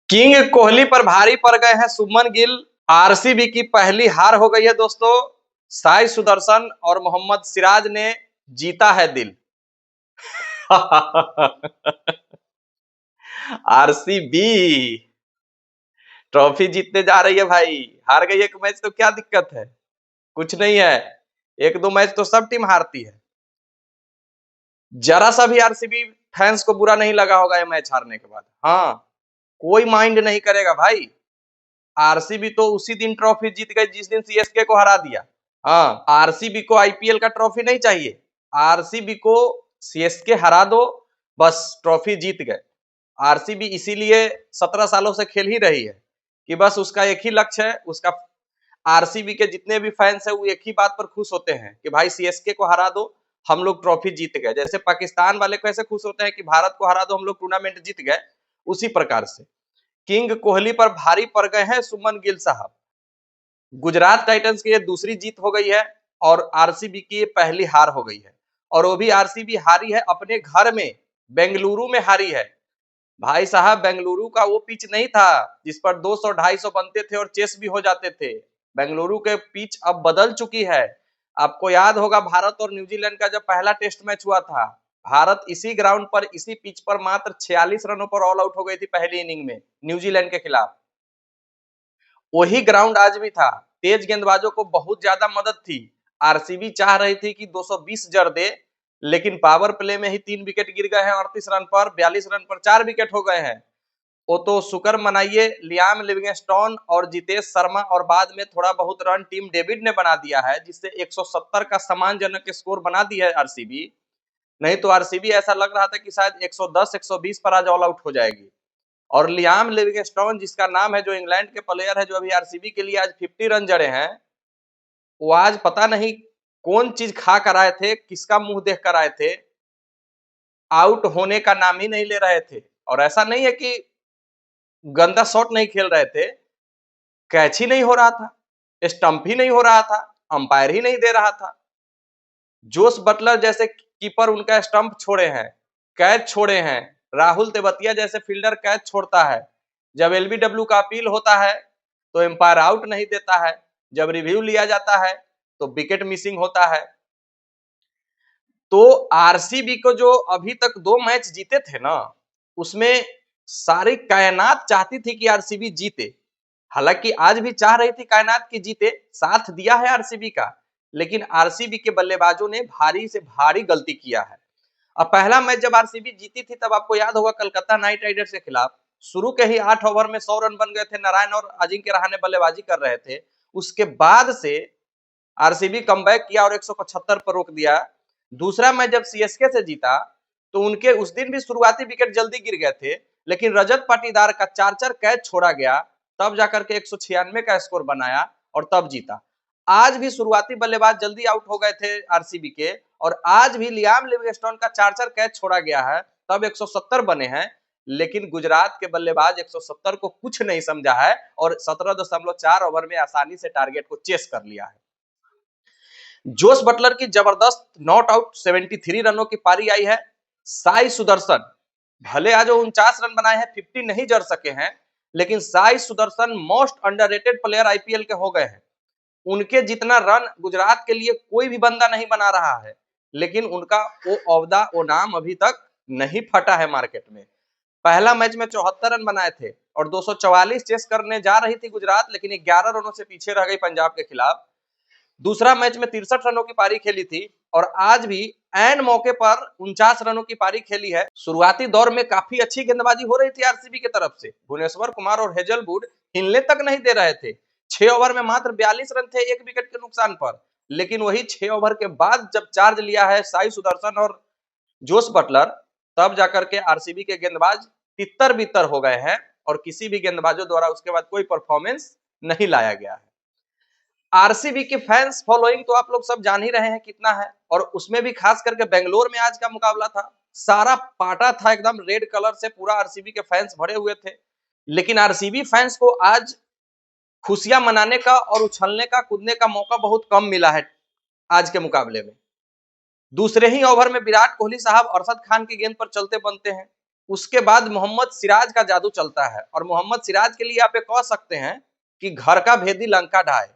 King Kohli पर भारी पड़ गए हैं शुभमन गिल। आरसीबी की पहली हार हो गई है दोस्तों। साई सुदर्शन और मोहम्मद सिराज ने जीता है दिल। आरसीबी ट्रॉफी जीतने जा रही है भाई। हार गई एक मैच तो क्या दिक्कत है? कुछ नहीं है। एक दो मैच तो सब टीम हारती है। जरा सा भी आरसीबी फैंस को बुरा नहीं लगा होगा ये मैच हारने के बाद। हाँ, कोई माइंड नहीं करेगा भाई। आरसीबी तो उसी दिन ट्रॉफी जीत गई जिस दिन सीएसके को हरा दिया। हाँ, आरसीबी को आईपीएल का ट्रॉफी नहीं चाहिए। आरसीबी को सीएसके हरा दो, बस ट्रॉफी जीत गए। आरसीबी इसीलिए 17 सालों से खेल ही रही है कि बस उसका एक ही लक्ष्य है। उसका आरसीबी के जितने भी फैंस है वो एक ही बात पर खुश होते हैं कि भाई सीएसके को हरा दो, हम लोग ट्रॉफी जीत गए। जैसे पाकिस्तान वाले कैसे खुश होते हैं कि भारत को हरा दो, हम लोग टूर्नामेंट जीत गए, उसी प्रकार से किंग कोहली पर भारी पड़ गए हैं शुभमन गिल साहब। गुजरात टाइटंस की ये दूसरी जीत हो गई है और आरसीबी की ये पहली हार हो गई है। और वो भी आरसीबी हारी है अपने घर में, बेंगलुरु में हारी है। भाई साहब, बेंगलुरु का वो पिच नहीं था जिस पर 200-250 बनते थे और चेस भी हो जाते थे। बेंगलुरु के पिच अब बदल चुकी है। आपको याद होगा भारत और न्यूजीलैंड का जब पहला टेस्ट मैच हुआ था, भारत इसी ग्राउंड पर इसी पिच पर मात्र 46 रनों पर ऑल आउट हो गई थी पहली इनिंग में न्यूजीलैंड के खिलाफ। वही ग्राउंड आज भी था। तेज गेंदबाजों को बहुत ज्यादा मदद थी। आरसीबी चाह रही थी कि 220 जड़ दे, लेकिन पावर प्ले में ही 3 विकेट गिर गए हैं। 38 रन पर 42 रन पर 4 विकेट हो गए हैं। वो तो शुक्र मनाइए लियाम लिविंगस्टोन और जितेश शर्मा और बाद में थोड़ा बहुत रन टीम डेविड ने बना दिया है, जिससे 170 का सम्मानजनक स्कोर बना दी है आरसीबी। नहीं तो आरसीबी ऐसा लग रहा था कि शायद 110-120 पर आज ऑल आउट हो जाएगी। और लियाम लिविंगस्टोन जिसका नाम है, जो इंग्लैंड के प्लेयर है, जो अभी आरसीबी के लिए आज 50 रन जड़े हैं, वो आज पता नहीं कौन चीज खा कर आए थे, किसका मुंह देख कर आए थे, आउट होने का नाम ही नहीं ले रहे थे। और ऐसा नहीं है कि गंदा शॉट नहीं खेल रहे थे, कैच ही नहीं हो रहा था, स्टंप ही नहीं हो रहा था, अंपायर ही नहीं दे रहा था। जोस बटलर जैसे कीपर उनका स्टंप छोड़े हैं, कैच छोड़े हैं। राहुल तेवतिया जैसे फील्डर कैच छोड़ता है। जब एलबीडब्ल्यू का अपील होता है तो एम्पायर आउट नहीं देता है। जब रिव्यू लिया जाता है तो विकेट मिसिंग होता है। तो आरसीबी को जो अभी तक 2 मैच जीते थे ना, उसमें सारी कायनात चाहती थी कि आरसीबी जीते। हालांकि आज भी चाह रही थी कायनात की जीते, साथ दिया है आरसीबी का, लेकिन आरसीबी के बल्लेबाजों ने भारी से भारी गलती किया है। अब पहला मैच जब आरसीबी जीती थी तब आपको याद होगा कलकत्ता नाइट राइडर्स के खिलाफ शुरू के ही 8 ओवर में 100 रन बन गए थे। नारायण और अजिंक्य रहाणे बल्लेबाजी कर रहे थे। उसके बाद से आरसीबी कमबैक किया और 175 पर रोक दिया। दूसरा मैच जब सीएसके से जीता तो उनके उस दिन भी शुरुआती विकेट जल्दी गिर गए थे, लेकिन रजत पाटीदार का 4-4 कैच छोड़ा गया, तब जाकर के 196 का स्कोर बनाया और तब जीता। आज भी शुरुआती बल्लेबाज जल्दी आउट हो गए थे आरसीबी के, और आज भी लियाम लिविंगस्टोन का 4-4 कैच छोड़ा गया है, तब 170 बने हैं। लेकिन गुजरात के बल्लेबाज 170 को कुछ नहीं समझा है और 17.4 ओवर में आसानी से टारगेट को चेस कर लिया है। जोस बटलर की जबरदस्त नॉट आउट 73 रनों की पारी आई है। साई सुदर्शन भले आज 49 रन बनाए हैं, 50 नहीं जड़ सके हैं, लेकिन Sai Sudarshan most underrated player IPL के हो गए हैं। उनके जितना रन गुजरात के लिए कोई भी बंदा नहीं बना रहा है, लेकिन उनका वो ओहदा, वो नाम अभी तक नहीं फटा है मार्केट में। पहला मैच में 74 रन बनाए थे और 244 चेस करने जा रही थी गुजरात, लेकिन 11 रनों से पीछे रह गई पंजाब के खिलाफ। दूसरा मैच में 63 रनों की पारी खेली थी और आज भी एन मौके पर 49 रनों की पारी खेली है। शुरुआती दौर में काफी अच्छी गेंदबाजी हो रही थी आरसीबी की तरफ से। भुवनेश्वर कुमार और हेजलवुड हिलने तक नहीं दे रहे थे। 6 ओवर में मात्र 42 रन थे, 1 विकेट के नुकसान पर। लेकिन वही 6 ओवर के बाद जब चार्ज लिया है साई सुदर्शन और जोस बटलर, तब जाकर के आरसीबी के गेंदबाज तितर बितर हो गए हैं और किसी भी गेंदबाजों द्वारा उसके बाद कोई परफॉर्मेंस नहीं लाया गया है। आरसीबी की फैंस फॉलोइंग तो आप लोग सब जान ही रहे हैं कितना है, और उसमें भी खास करके बेंगलोर में आज का मुकाबला था। सारा पाटा था एकदम रेड कलर से, पूरा आरसीबी के फैंस भरे हुए थे। लेकिन आरसीबी फैंस को आज खुशियां मनाने का और उछलने का, कूदने का मौका बहुत कम मिला है आज के मुकाबले में। दूसरे ही ओवर में विराट कोहली साहब अरशद खान की गेंद पर चलते बनते हैं। उसके बाद मोहम्मद सिराज का जादू चलता है और मोहम्मद सिराज के लिए आप ये कह सकते हैं कि घर का भेदी लंका ढाए।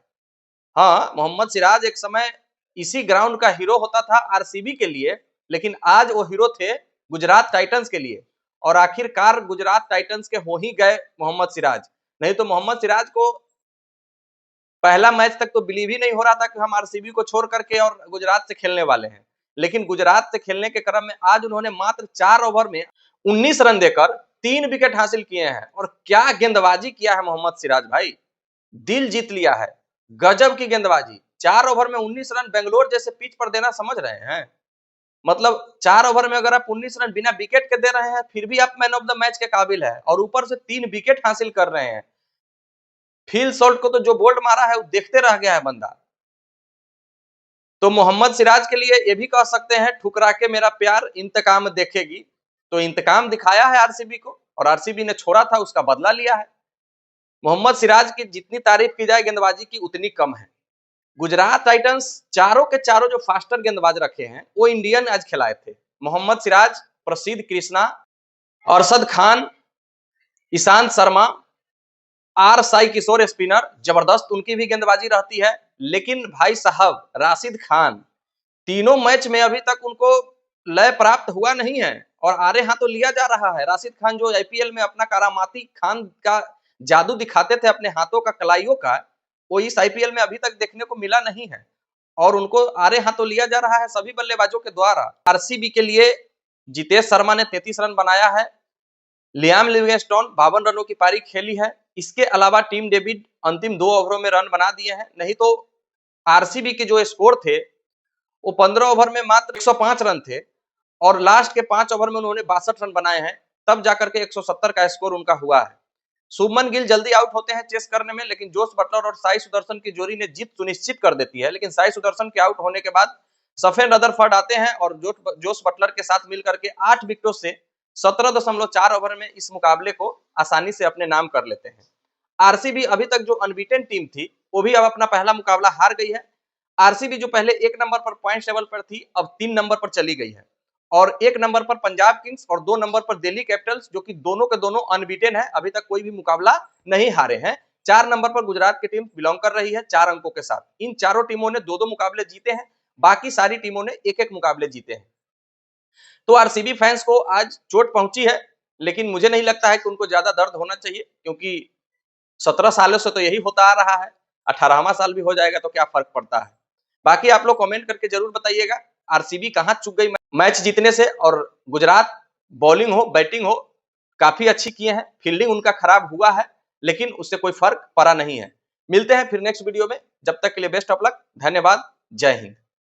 हाँ, मोहम्मद सिराज एक समय इसी ग्राउंड का हीरो होता था आरसीबी के लिए, लेकिन आज वो हीरो थे गुजरात टाइटंस के लिए और आखिरकार गुजरात टाइटंस के हो ही गए मोहम्मद सिराज। नहीं तो मोहम्मद सिराज को पहला मैच तक तो बिलीव ही नहीं हो रहा था कि हम आरसीबी को छोड़ करके और गुजरात से खेलने वाले हैं, लेकिन गुजरात से खेलने के क्रम में आज उन्होंने मात्र 4 ओवर में 19 रन देकर 3 विकेट हासिल किए हैं। और क्या गेंदबाजी किया है मोहम्मद सिराज भाई, दिल जीत लिया है, गजब की गेंदबाजी। 4 ओवर में 19 रन बेंगलोर जैसे पिच पर देना समझ रहे हैं, मतलब 4 ओवर में अगर आप 19 रन बिना विकेट के दे रहे हैं फिर भी आप मैन ऑफ द मैच के काबिल है और ऊपर से 3 विकेट हासिल कर रहे हैं। फील शॉट को तो जो बोल्ड मारा है वो देखते रह गया है बंदा। तो मोहम्मद सिराज के लिए ये भी कह सकते हैं ठुकरा के मेरा प्यार इंतकाम देखेगी, तो इंतकाम दिखाया है आरसीबी को और आरसीबी ने छोड़ा था उसका बदला लिया है। मोहम्मद सिराज की जितनी तारीफ की जाए गेंदबाजी की उतनी कम है। गुजरात टाइटंस चारों के चारों जो फास्टर गेंदबाज रखे हैं वो इंडियन आज खिलाए थे। मोहम्मद सिराज, प्रसिद्ध कृष्णा, अरशद खान, ईशांत शर्मा, आर साई किशोर स्पिनर, जबरदस्त उनकी भी गेंदबाजी रहती है। लेकिन भाई साहब राशिद खान, तीनों मैच में अभी तक उनको लय प्राप्त हुआ नहीं है और आरे हाथों लिया जा रहा है। राशिद खान जो आईपीएल में अपना करामाती खान का जादू दिखाते थे अपने हाथों का, कलाइयों का, वो इस आईपीएल में अभी तक देखने को मिला नहीं है और उनको आरे हाथों लिया जा रहा है सभी बल्लेबाजों के द्वारा। आरसीबी के लिए जितेश शर्मा ने 33 रन बनाया है, लियाम लिविंगस्टोन 52 रनों की पारी खेली है। इसके अलावा टीम डेविड अंतिम 2 ओवरों में रन बना दिए हैं। नहीं तो आरसीबी के जो स्कोर थे वो 15 ओवर में मात्र 105 रन थे और लास्ट के 5 ओवर में उन्होंने 62 रन बनाए हैं, तब जाकर के 170 का स्कोर उनका हुआ है। शुभमन गिल जल्दी आउट होते हैं चेस करने में, लेकिन जोश बटलर और साई सुदर्शन की जोड़ी ने जीत सुनिश्चित कर देती है। लेकिन साई सुदर्शन के आउट होने के बाद सफेद रदरफर्ड आते हैं और जोश बटलर के साथ मिलकर के 8 विकेटों से 17.4 ओवर में इस मुकाबले को आसानी से अपने नाम कर लेते हैं। आरसीबी अभी तक जो अनबीटेन टीम थी वो भी अब अपना पहला मुकाबला हार गई है। आरसीबी जो पहले 1 नंबर पर पॉइंट टेबल पर थी अब 3 नंबर पर चली गई है और 1 नंबर पर पंजाब किंग्स और 2 नंबर पर दिल्ली कैपिटल्स, जो कि दोनों के दोनों अनबीटेन है, अभी तक कोई भी मुकाबला नहीं हारे हैं। 4 नंबर पर गुजरात की टीम बिलोंग कर रही है 4 अंकों के साथ। इन चारों टीमों ने 2-2 मुकाबले जीते हैं, बाकी सारी टीमों ने 1-1 मुकाबले जीते हैं। तो आरसीबी फैंस को आज चोट पहुंची है, लेकिन मुझे नहीं लगता है कि उनको ज्यादा दर्द होना चाहिए, क्योंकि 17 सालों से तो यही होता आ रहा है, 18वां साल भी हो जाएगा तो क्या फर्क पड़ता है। बाकी आप लोग कमेंट करके जरूर बताइएगा आरसीबी कहां चूक गई मैच जीतने से। और गुजरात बॉलिंग हो बैटिंग हो काफी अच्छी किए हैं, फील्डिंग उनका खराब हुआ है लेकिन उससे कोई फर्क पड़ा नहीं है। मिलते हैं फिर नेक्स्ट वीडियो में, जब तक के लिए बेस्ट ऑफ लक, धन्यवाद, जय हिंद।